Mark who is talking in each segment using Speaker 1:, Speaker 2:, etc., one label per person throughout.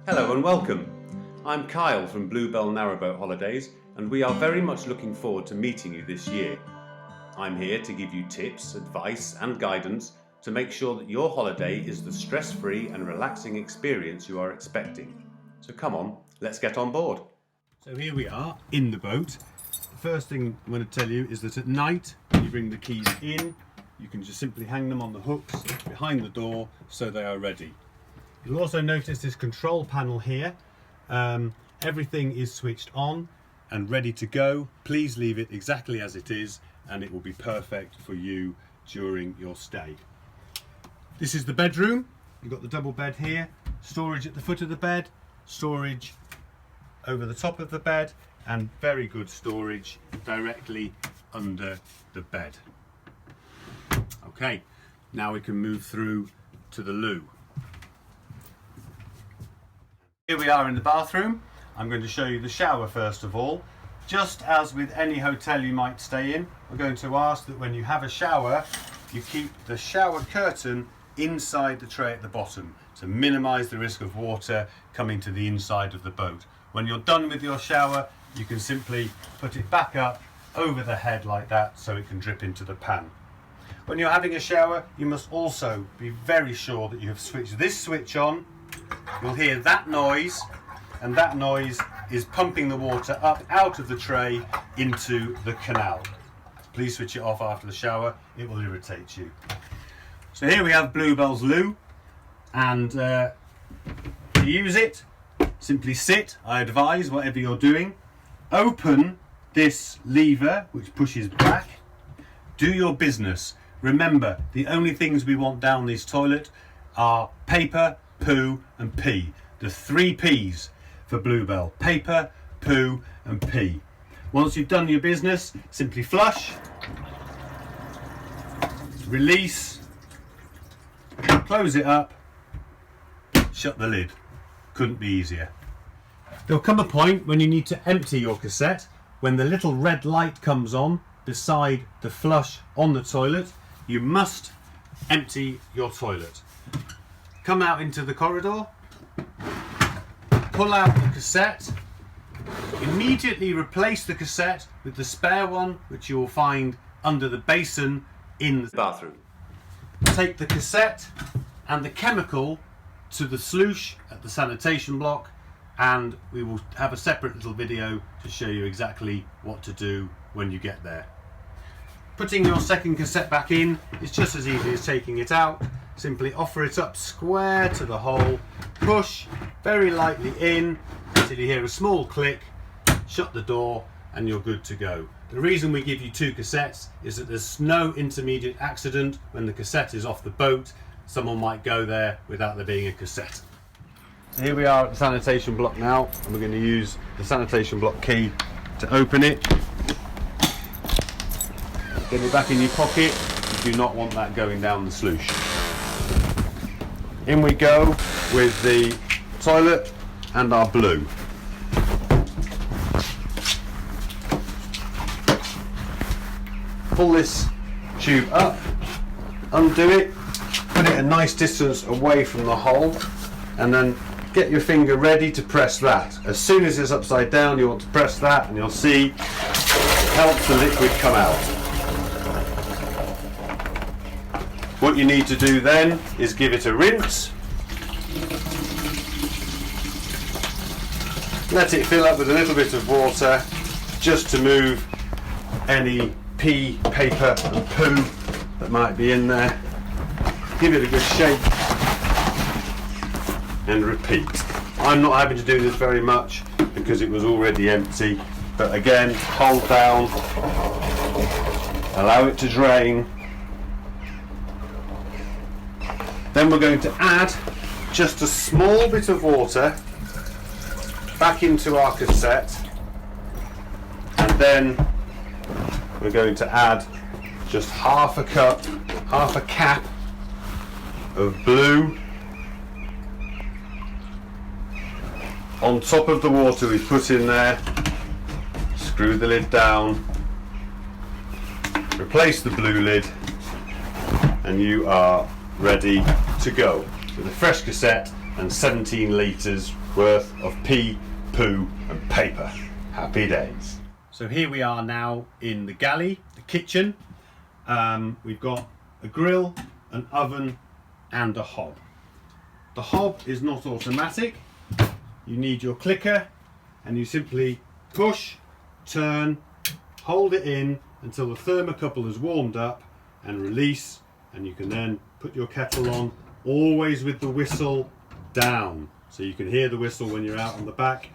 Speaker 1: Hello and welcome. I'm Kyle from Bluebell Narrowboat Holidays, and we are very much looking forward to meeting you this year. I'm here to give you tips, advice and guidance to make sure that your holiday is the stress-free and relaxing experience you are expecting. So come on, let's get on board. So here we are in the boat. The first thing I'm going to tell you is that at night, when you bring the keys in, you can just simply hang them on the hooks behind the door so they are ready. You'll also notice this control panel here. Everything is switched on and ready to go. Please leave it exactly as it is and it will be perfect for you during your stay. This is the bedroom. You've got the double bed here, storage at the foot of the bed, storage over the top of the bed, and very good storage directly under the bed. Okay, now we can move through to the loo. Here we are in the bathroom. I'm going to show you the shower first of all. Just as with any hotel you might stay in, we're going to ask that when you have a shower, you keep the shower curtain inside the tray at the bottom to minimise the risk of water coming to the inside of the boat. When you're done with your shower, you can simply put it back up over the head like that so it can drip into the pan. When you're having a shower, you must also be very sure that you have switched this switch on. You'll hear that noise, and that noise is pumping the water up out of the tray into the canal. Please switch it off after the shower, it will irritate you. So here we have Bluebell's loo, and to use it, simply sit, I advise, whatever you're doing. Open this lever which pushes back. Do your business. Remember, the only things we want down this toilet are paper, poo and pee. The 3 P's for Bluebell: paper, poo and pee. Once you've done your business, simply flush, release, close it up, shut the lid. Couldn't be easier. There'll come a point when you need to empty your cassette. When the little red light comes on beside the flush on the toilet, you must empty your toilet. Come out into the corridor, pull out the cassette, immediately replace the cassette with the spare one which you will find under the basin in the bathroom. Take the cassette and the chemical to the sluice at the sanitation block, and we will have a separate little video to show you exactly what to do when you get there. Putting your second cassette back in is just as easy as taking it out. Simply offer it up square to the hole, push very lightly in until you hear a small click, shut the door and you're good to go. The reason we give you 2 cassettes is that there's no intermediate accident when the cassette is off the boat. Someone might go there without there being a cassette. So here we are at the sanitation block now, and we're going to use the sanitation block key to open it. Get it back in your pocket. You do not want that going down the sluice. In we go with the toilet and our blue. Pull this tube up, undo it, put it a nice distance away from the hole, and then get your finger ready to press that. As soon as it's upside down, you want to press that, and you'll see it helps the liquid come out. What you need to do then is give it a rinse. Let it fill up with a little bit of water just to move any pee, paper and poo that might be in there. Give it a good shake and repeat. I'm not having to do this very much because it was already empty, but again, hold down, allow it to drain. Then we're going to add just a small bit of water back into our cassette, and then we're going to add just half a cap of blue on top of the water we put in there. Screw the lid down, replace the blue lid, and you are ready to go with a fresh cassette and 17 litres worth of pee, poo and paper. Happy days. So here we are now in the galley, the kitchen. We've got a grill, an oven and a hob. The hob is not automatic. You need your clicker and you simply push, turn, hold it in until the thermocouple is warmed up and release, and you can then put your kettle on, always with the whistle down, so you can hear the whistle when you're out on the back,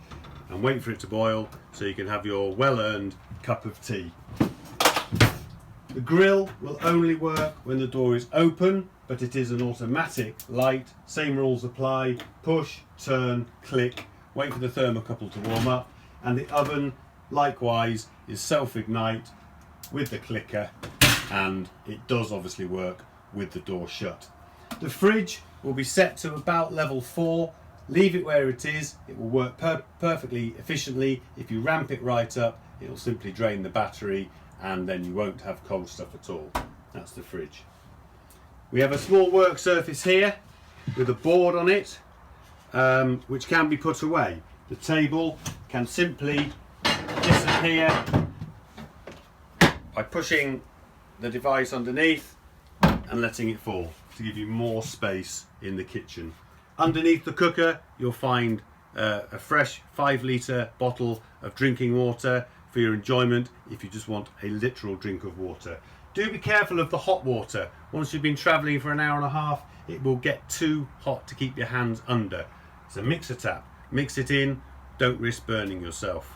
Speaker 1: and wait for it to boil so you can have your well-earned cup of tea. The grill will only work when the door is open, but it is an automatic light. Same rules apply: push, turn, click, wait for the thermocouple to warm up. And the oven likewise is self-ignite with the clicker, and it does obviously work with the door shut. The fridge will be set to about level 4. Leave it where it is, it will work perfectly efficiently. If you ramp it right up, it will simply drain the battery and then you won't have cold stuff at all. That's the fridge. We have a small work surface here with a board on it, which can be put away. The table can simply disappear by pushing the device underneath and letting it fall to give you more space in the kitchen. Underneath the cooker you'll find a fresh 5-litre bottle of drinking water for your enjoyment if you just want a literal drink of water. Do be careful of the hot water. Once you've been travelling for an hour and a half, it will get too hot to keep your hands under. It's a mixer tap. Mix it in, don't risk burning yourself.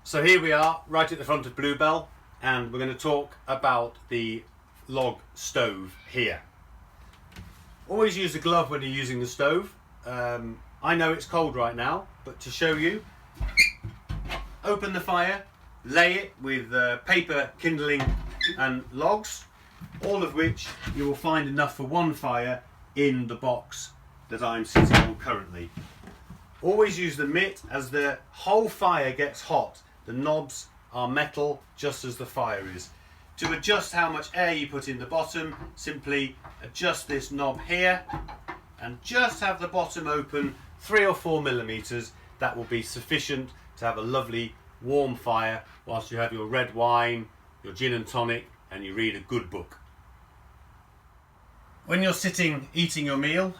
Speaker 1: So here we are right at the front of Bluebell, and we're going to talk about the log stove here. Always use a glove when you're using the stove. I know it's cold right now, but to show you, open the fire, lay it with paper, kindling and logs, all of which you will find enough for one fire in the box that I'm sitting on currently. Always use the mitt. As the whole fire gets hot, the knobs are metal just as the fire is. To adjust how much air you put in the bottom, simply adjust this knob here and just have the bottom open 3 or 4 millimeters. That will be sufficient to have a lovely warm fire whilst you have your red wine, your gin and tonic, and you read a good book. When you're sitting eating your meal,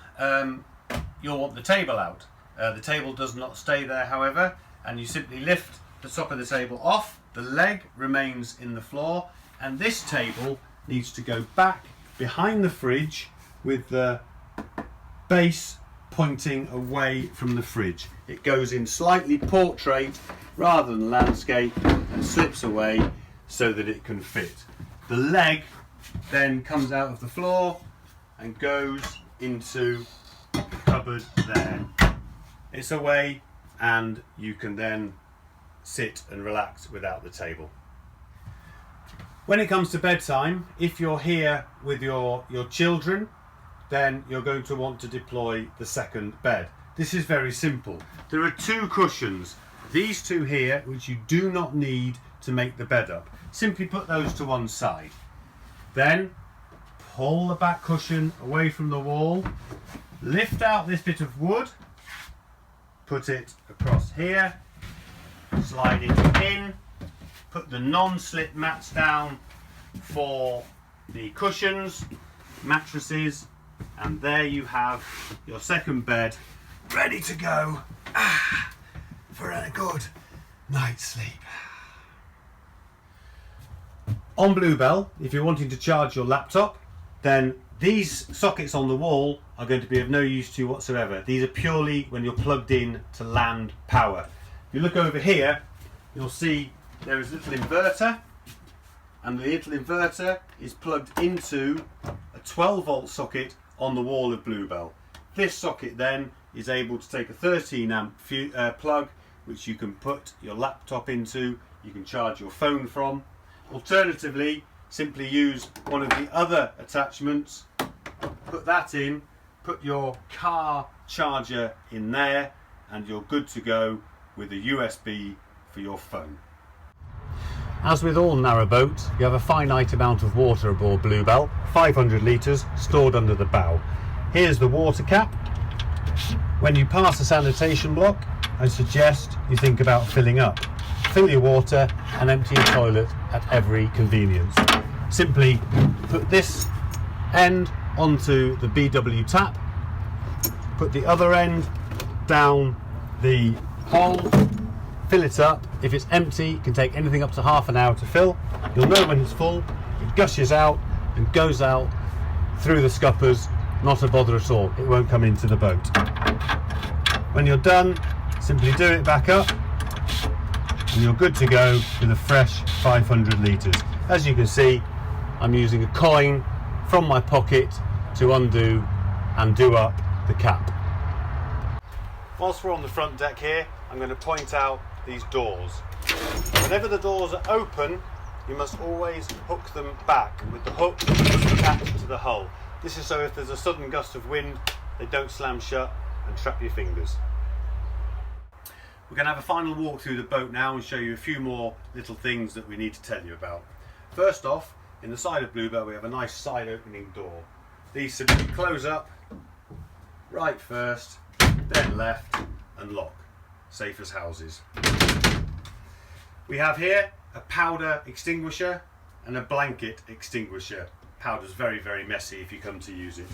Speaker 1: you'll want the table out. The table does not stay there, however, and you simply lift the top of the table off. The leg remains in the floor, and this table needs to go back behind the fridge with the base pointing away from the fridge. It goes in slightly portrait rather than landscape and slips away so that it can fit. The leg then comes out of the floor and goes into the cupboard there. It's away and you can then sit and relax without the table. When it comes to bedtime, if you're here with your children, then you're going to want to deploy the second bed. This is very simple. There are 2 cushions, these 2 here, which you do not need to make the bed up. Simply put those to one side. Then pull the back cushion away from the wall, lift out this bit of wood, put it across here, slide it in, put the non-slip mats down for the cushions, mattresses, and there you have your second bed ready to go for a good night's sleep. On Bluebell, if you're wanting to charge your laptop, then these sockets on the wall are going to be of no use to you whatsoever. These are purely when you're plugged in to land power. If you look over here, you'll see there is a little inverter, and the little inverter is plugged into a 12-volt socket on the wall of Bluebell. This socket then is able to take a 13 amp plug, which you can put your laptop into, you can charge your phone from. Alternatively, simply use one of the other attachments, put that in, put your car charger in there, and you're good to go with a USB for your phone. As with all narrowboats, you have a finite amount of water aboard Bluebell, 500 litres stored under the bow. Here's the water cap. When you pass a sanitation block, I suggest you think about filling up. Fill your water and empty your toilet at every convenience. Simply put this end onto the BW tap, put the other end down the hole, fill it up. If it's empty, it can take anything up to half an hour to fill. You'll know when it's full. It gushes out and goes out through the scuppers. Not a bother at all. It won't come into the boat. When you're done, simply do it back up and you're good to go with a fresh 500 litres. As you can see, I'm using a coin from my pocket to undo and do up the cap. Whilst we're on the front deck here, I'm going to point out these doors. Whenever the doors are open, you must always hook them back with the hook attached to the hull. This is so if there's a sudden gust of wind, they don't slam shut and trap your fingers. We're going to have a final walk through the boat now and show you a few more little things that we need to tell you about. First off, in the side of Bluebell we have a nice side opening door. These simply close up, right first, then left and lock. Safe as houses. We have here a powder extinguisher and a blanket extinguisher. Powder's very, very messy if you come to use it.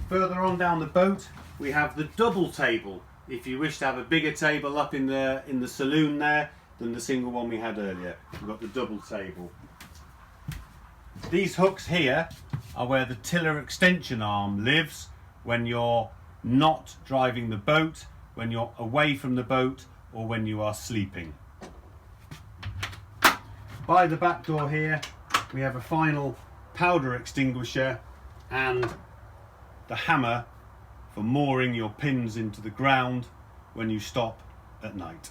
Speaker 1: Further on down the boat we have the double table. If you wish to have a bigger table up in the saloon there than the single one we had earlier, we've got the double table. These hooks here are where the tiller extension arm lives when you're not driving the boat, when you're away from the boat, or when you are sleeping. By the back door here we have a final powder extinguisher and the hammer for mooring your pins into the ground when you stop at night.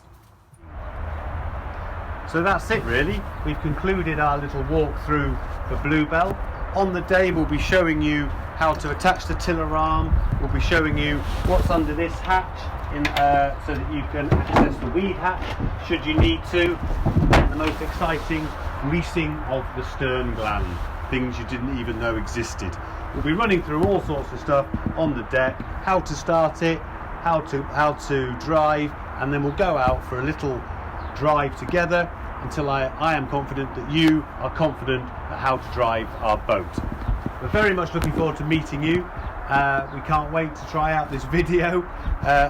Speaker 1: So that's it really. We've concluded our little walk through the Bluebell. On the day we'll be showing you how to attach the tiller arm. We'll be showing you what's under this hatch so that you can access the weed hatch should you need to. And the most exciting, greasing of the stern gland. Things you didn't even know existed. We'll be running through all sorts of stuff on the deck, how to start it, how to drive, and then we'll go out for a little drive together until I am confident that you are confident at how to drive our boat. We're very much looking forward to meeting you. We can't wait to try out this video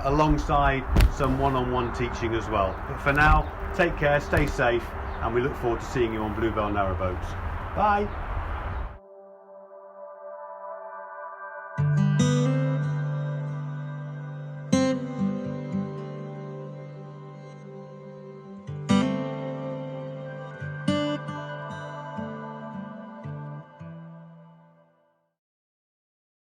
Speaker 1: alongside some one-on-one teaching as well. But for now, take care, stay safe, and we look forward to seeing you on Bluebell Narrowboats. Bye!